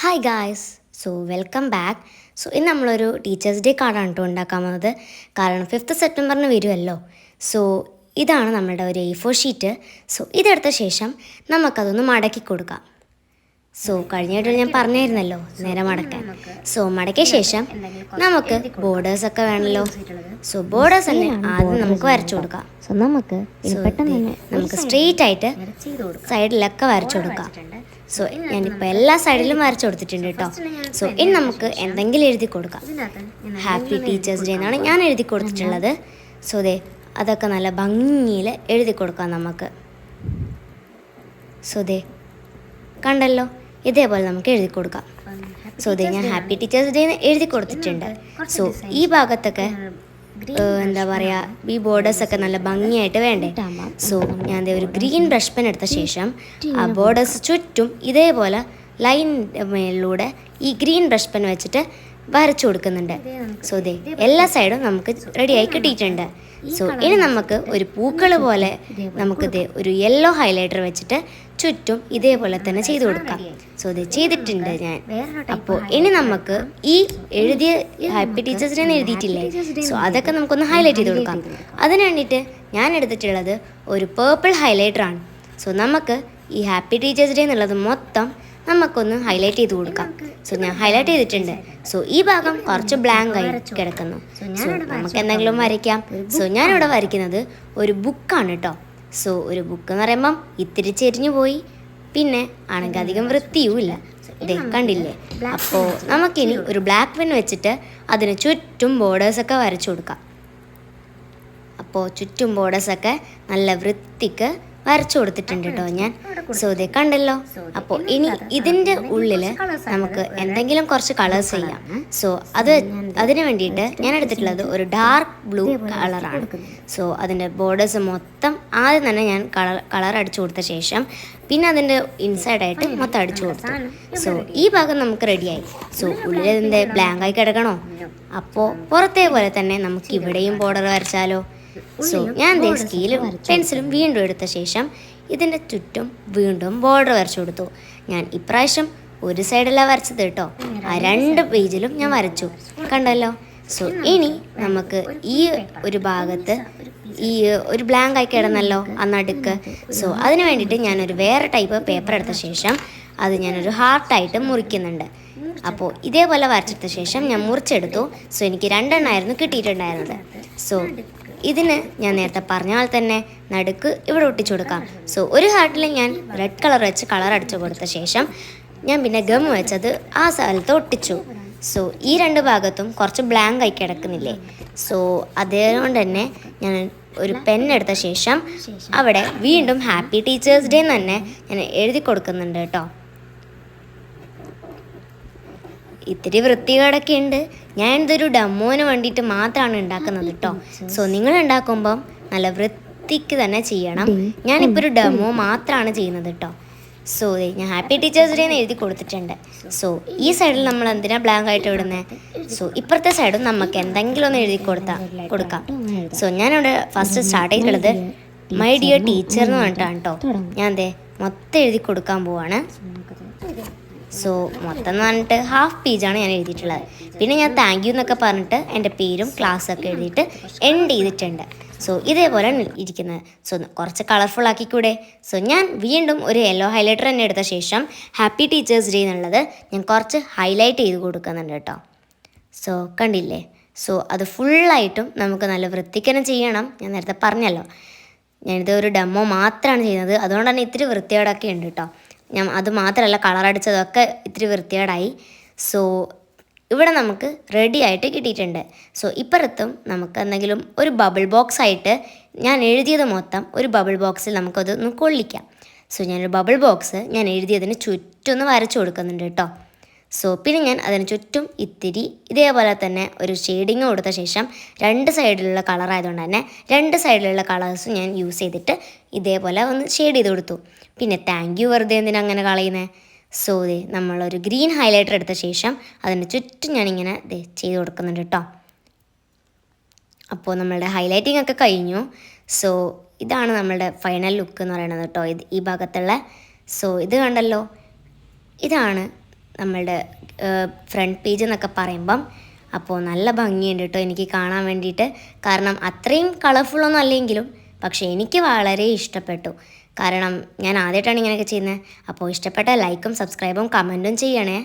Hi guys. Welcome back. ഇന്ന് നമ്മളൊരു teachers day കാർഡാണ് കേട്ടോ ഉണ്ടാക്കാൻ പോകുന്നത്. കാരണം 5th സെപ്റ്റംബറിന് വരുമല്ലോ. സോ ഇതാണ് നമ്മളുടെ ഒരു A4 ഷീറ്റ്. ഇതെടുത്ത ശേഷം നമുക്കതൊന്ന് മടക്കി കൊടുക്കാം. കഴിഞ്ഞ വീഡിയോയിൽ ഞാൻ പറഞ്ഞായിരുന്നല്ലോ നേരെ മടക്കാൻ. മടക്കിയ ശേഷം നമുക്ക് ബോർഡേഴ്സൊക്കെ വേണമല്ലോ. ബോർഡേഴ്സ് തന്നെ ആദ്യം നമുക്ക് വരച്ചു കൊടുക്കാം. നമുക്ക് സ്ട്രെയിറ്റ് ആയിട്ട് സൈഡിലൊക്കെ വരച്ചു കൊടുക്കാം. ഞാനിപ്പോൾ എല്ലാ സൈഡിലും വരച്ചു കൊടുത്തിട്ടുണ്ട് കേട്ടോ. ഇനി നമുക്ക് എന്തെങ്കിലും എഴുതി കൊടുക്കാം. ഹാപ്പി ടീച്ചേഴ്സ് ഡേ എന്നാണ് ഞാൻ എഴുതി കൊടുത്തിട്ടുള്ളത്. അതൊക്കെ നല്ല ഭംഗിയിൽ എഴുതി കൊടുക്കാം നമുക്ക്. കണ്ടല്ലോ, ഇതേപോലെ നമുക്ക് എഴുതി കൊടുക്കാം. ഞാൻ ഹാപ്പി ടീച്ചേഴ്സ് ഡേ എഴുതി കൊടുത്തിട്ടുണ്ട്. ഈ ഭാഗത്തൊക്കെ എന്താ പറയുക, ഈ ബോർഡേഴ്സൊക്കെ നല്ല ഭംഗിയായിട്ട് വേണ്ടേ. ഞാൻ ഒരു ഗ്രീൻ ബ്രഷ് പെൻ എടുത്ത ശേഷം ആ ബോർഡേഴ്സ് ചുറ്റും ഇതേപോലെ ലൈൻ മേളിലൂടെ ഈ ഗ്രീൻ ബ്രഷ് പെൻ വെച്ചിട്ട് വരച്ചു കൊടുക്കുന്നുണ്ട്. എല്ലാ സൈഡും നമുക്ക് റെഡിയായി കിട്ടിയിട്ടുണ്ട്. ഇനി നമുക്ക് ഒരു പൂക്കൾ പോലെ നമുക്കിത് ഒരു യെല്ലോ ഹൈലൈറ്റർ വെച്ചിട്ട് ചുറ്റും ഇതേപോലെ തന്നെ ചെയ്തു കൊടുക്കാം. ചെയ്തിട്ടുണ്ട് ഞാൻ. അപ്പോൾ ഇനി നമുക്ക് ഈ എഴുതിയ ഹാപ്പി ടീച്ചേഴ്സ് ഡേ എഴുതിയിട്ടില്ലേ, അതൊക്കെ നമുക്കൊന്ന് ഹൈലൈറ്റ് ചെയ്ത് കൊടുക്കാം. അതിന് വേണ്ടിയിട്ട് ഞാൻ എടുത്തിട്ടുള്ളത് ഒരു പേർപ്പിൾ ഹൈലൈറ്ററാണ്. നമുക്ക് ഈ ഹാപ്പി ടീച്ചേഴ്സ് ഡേ എന്നുള്ളത് മൊത്തം നമുക്കൊന്ന് ഹൈലൈറ്റ് ചെയ്ത് കൊടുക്കാം. ഞാൻ ഹൈലൈറ്റ് ചെയ്തിട്ടുണ്ട്. ഈ ഭാഗം കുറച്ച് ബ്ലാങ്ക് ആയി കിടക്കുന്നു. നമുക്ക് എന്തെങ്കിലും വരയ്ക്കാം. ഞാനിവിടെ വരയ്ക്കുന്നത് ഒരു ബുക്കാണ് കേട്ടോ. ഒരു ബുക്ക് എന്ന് പറയുമ്പം ഇത്തിരി ചെരിഞ്ഞു പോയി, പിന്നെ ആണെങ്കിൽ അധികം വൃത്തിയുമില്ല. ഇതേ കണ്ടില്ലേ. അപ്പോൾ നമുക്കിനി ഒരു ബ്ലാക്ക് പെൻ വെച്ചിട്ട് അതിന് ചുറ്റും ബോർഡേഴ്സൊക്കെ വരച്ചു കൊടുക്കാം. അപ്പോൾ ചുറ്റും ബോർഡേഴ്സൊക്കെ നല്ല വൃത്തിക്ക് വരച്ചു കൊടുത്തിട്ടുണ്ട് കേട്ടോ ഞാൻ. ഇതേ കണ്ടല്ലോ. അപ്പോൾ ഇനി ഇതിൻ്റെ ഉള്ളിൽ നമുക്ക് എന്തെങ്കിലും കുറച്ച് കളേഴ്സ് ചെയ്യാം. അതിന് വേണ്ടിയിട്ട് ഞാൻ എടുത്തിട്ടുള്ളത് ഒരു ഡാർക്ക് ബ്ലൂ കളറാണ്. അതിൻ്റെ ബോർഡേഴ്സ് മൊത്തം ആദ്യം തന്നെ ഞാൻ കളർ അടിച്ചു കൊടുത്ത ശേഷം പിന്നെ അതിൻ്റെ ഇൻസൈഡായിട്ട് മൊത്തം അടിച്ചു കൊടുത്തു. ഈ ഭാഗം നമുക്ക് റെഡിയായി. ഉള്ളിൽ ഇതിൻ്റെ ബ്ലാങ്കായി കിടക്കണോ? അപ്പോൾ പുറത്തേ പോലെ തന്നെ നമുക്ക് ഇവിടെയും ബോർഡർ വരച്ചാലോ. ഞാൻ സ്കെയിലും പെൻസിലും വീണ്ടും എടുത്ത ശേഷം ഇതിൻ്റെ ചുറ്റും വീണ്ടും ബോർഡർ വരച്ചു കൊടുത്തു. ഞാൻ ഇപ്രാവശ്യം ഒരു സൈഡല്ല വരച്ചത് കേട്ടോ, ആ 2 പേജിലും ഞാൻ വരച്ചു. കണ്ടല്ലോ. ഇനി നമുക്ക് ഈ ഒരു ഭാഗത്ത് ഈ ഒരു ബ്ലാങ്ക് ആയി കിടന്നല്ലോ ആ നടുക്ക്. അതിന് വേണ്ടിയിട്ട് ഞാനൊരു വേറെ ടൈപ്പ് പേപ്പർ എടുത്ത ശേഷം അത് ഞാനൊരു ഹാർട്ടായിട്ട് മുറിക്കുന്നുണ്ട്. അപ്പോൾ ഇതേപോലെ വരച്ചെടുത്ത ശേഷം ഞാൻ മുറിച്ചെടുത്തു. എനിക്ക് 2 എണ്ണമായിരുന്നു കിട്ടിയിട്ടുണ്ടായിരുന്നത്. ഇതിന് ഞാൻ നേരത്തെ പറഞ്ഞ പോലെ തന്നെ നടുക്ക് ഇവിടെ ഒട്ടിച്ചു കൊടുക്കാം. ഒരു ഹാർട്ടിൽ ഞാൻ റെഡ് കളർ വെച്ച് കളർ അടിച്ചു കൊടുത്ത ശേഷം ഞാൻ പിന്നെ ഗം വെച്ചത് ആ സ്ഥലത്ത് ഒട്ടിച്ചു. ഈ 2 ഭാഗത്തും കുറച്ച് ബ്ലാങ്ക് ആയി കിടക്കുന്നില്ലേ. അതുകൊണ്ട് തന്നെ ഞാൻ ഒരു പെൻ എടുത്ത ശേഷം അവിടെ വീണ്ടും ഹാപ്പി ടീച്ചേഴ്സ് ഡേ തന്നെ ഞാൻ എഴുതി കൊടുക്കുന്നുണ്ട് കേട്ടോ. ഇത്തിരി വൃത്തികേടൊക്കെ ഉണ്ട്. ഞാൻ ഇതൊരു ഡെമോന് വേണ്ടിയിട്ട് മാത്രമാണ് ഉണ്ടാക്കുന്നത് കേട്ടോ. നിങ്ങൾ ഉണ്ടാക്കുമ്പം നല്ല വൃത്തിക്ക് തന്നെ ചെയ്യണം. ഞാനിപ്പോൾ ഒരു ഡെമോ മാത്രമാണ് ചെയ്യുന്നത് കേട്ടോ. ഞാൻ ഹാപ്പി ടീച്ചേഴ്സ് ഡേ എന്ന് എഴുതി കൊടുത്തിട്ടുണ്ട്. ഈ സൈഡിൽ നമ്മൾ എന്തിനാ ബ്ലാങ്ക് ആയിട്ട് വിടുന്നത്? ഇപ്പുറത്തെ സൈഡും നമുക്ക് എന്തെങ്കിലും ഒന്ന് എഴുതി കൊടുക്കാം. ഞാനിവിടെ ഫസ്റ്റ് സ്റ്റാർട്ട് ചെയ്തിട്ടുള്ളത് മൈ ഡിയർ ടീച്ചർ എന്ന് പറഞ്ഞിട്ടാണ് കേട്ടോ. ഞാൻ മൊത്തം എഴുതി കൊടുക്കാൻ പോവാണ്. മൊത്തം എന്ന് പറഞ്ഞിട്ട് ഹാഫ് പേജാണ് ഞാൻ എഴുതിയിട്ടുള്ളത്. പിന്നെ ഞാൻ താങ്ക് യു എന്നൊക്കെ പറഞ്ഞിട്ട് എൻ്റെ പേരും ക്ലാസ്സൊക്കെ എഴുതിയിട്ട് എൻഡ് ചെയ്തിട്ടുണ്ട്. ഇതേപോലെയാണ് ഇരിക്കുന്നത്. കുറച്ച് കളർഫുൾ ആക്കിക്കൂടെ. ഞാൻ വീണ്ടും ഒരു യെല്ലോ ഹൈലൈറ്റർ തന്നെ എടുത്ത ശേഷം ഹാപ്പി ടീച്ചേഴ്സ് ഡേ എന്നുള്ളത് ഞാൻ കുറച്ച് ഹൈലൈറ്റ് ചെയ്ത് കൊടുക്കുന്നുണ്ട് കേട്ടോ. കണ്ടില്ലേ. അത് ഫുള്ളായിട്ടും നമുക്ക് നല്ല വൃത്തിക്ക് തന്നെ ചെയ്യണം. ഞാൻ നേരത്തെ പറഞ്ഞല്ലോ ഞാനിത് ഒരു ഡെമോ മാത്രമാണ് ചെയ്യുന്നത്. അതുകൊണ്ട് തന്നെ ഇത്തിരി വൃത്തികേടൊക്കെ ഉണ്ട് കേട്ടോ. ഞാൻ അത് മാത്രമല്ല കളർ അടിച്ചതൊക്കെ ഇത്തിരി വൃത്തികേടായി. ഇവിടെ നമുക്ക് റെഡി ആയിട്ട് കിട്ടിയിട്ടുണ്ട്. ഇപ്പുറത്തും നമുക്ക് എന്തെങ്കിലും ഒരു ബബിൾ ബോക്സ് ആയിട്ട് ഞാൻ എഴുതിയത് മൊത്തം ഒരു ബബിൾ ബോക്സിൽ നമുക്കതൊന്ന് കൊള്ളിക്കാം. ഞാനൊരു ബബിൾ ബോക്സ് ഞാൻ എഴുതിയതിന് ചുറ്റൊന്ന് വരച്ചു കൊടുക്കുന്നുണ്ട് കേട്ടോ. പിന്നെ ഞാൻ അതിന് ചുറ്റും ഇത്തിരി ഇതേപോലെ തന്നെ ഒരു ഷെയ്ഡിങ് കൊടുത്ത ശേഷം 2 സൈഡിലുള്ള കളറായതുകൊണ്ട് തന്നെ 2 സൈഡിലുള്ള കളേഴ്സും ഞാൻ യൂസ് ചെയ്തിട്ട് ഇതേപോലെ ഒന്ന് ഷെയ്ഡ് ചെയ്ത് കൊടുത്തു. പിന്നെ താങ്ക് യു വെറുതെ എന്തിനാ അങ്ങനെ കളയുന്നത്. നമ്മളൊരു ഗ്രീൻ ഹൈലൈറ്റർ എടുത്ത ശേഷം അതിന് ചുറ്റും ഞാനിങ്ങനെ ചെയ്ത് കൊടുക്കുന്നുണ്ട് കേട്ടോ. അപ്പോൾ നമ്മളുടെ ഹൈലൈറ്റിംഗ് ഒക്കെ കഴിഞ്ഞു. ഇതാണ് നമ്മളുടെ ഫൈനൽ ലുക്ക് എന്ന് പറയുന്നത് കേട്ടോ. ഈ ഭാഗത്തുള്ള ഇത് കണ്ടല്ലോ, ഇതാണ് നമ്മളുടെ ഫ്രണ്ട് പേജ് എന്നൊക്കെ പറയുമ്പം. അപ്പോൾ നല്ല ഭംഗിയുണ്ട് കേട്ടോ എനിക്ക് കാണാൻ വേണ്ടിയിട്ട്. കാരണം അത്രയും കളർഫുള്ളൊന്നും അല്ലെങ്കിലും പക്ഷേ എനിക്ക് വളരെ ഇഷ്ടപ്പെട്ടു. കാരണം ഞാൻ ആദ്യമായിട്ടാണ് ഇങ്ങനെയൊക്കെ ചെയ്യുന്നത്. അപ്പോൾ ഇഷ്ടപ്പെട്ട ലൈക്കും സബ്സ്ക്രൈബും കമൻറ്റും ചെയ്യണേ.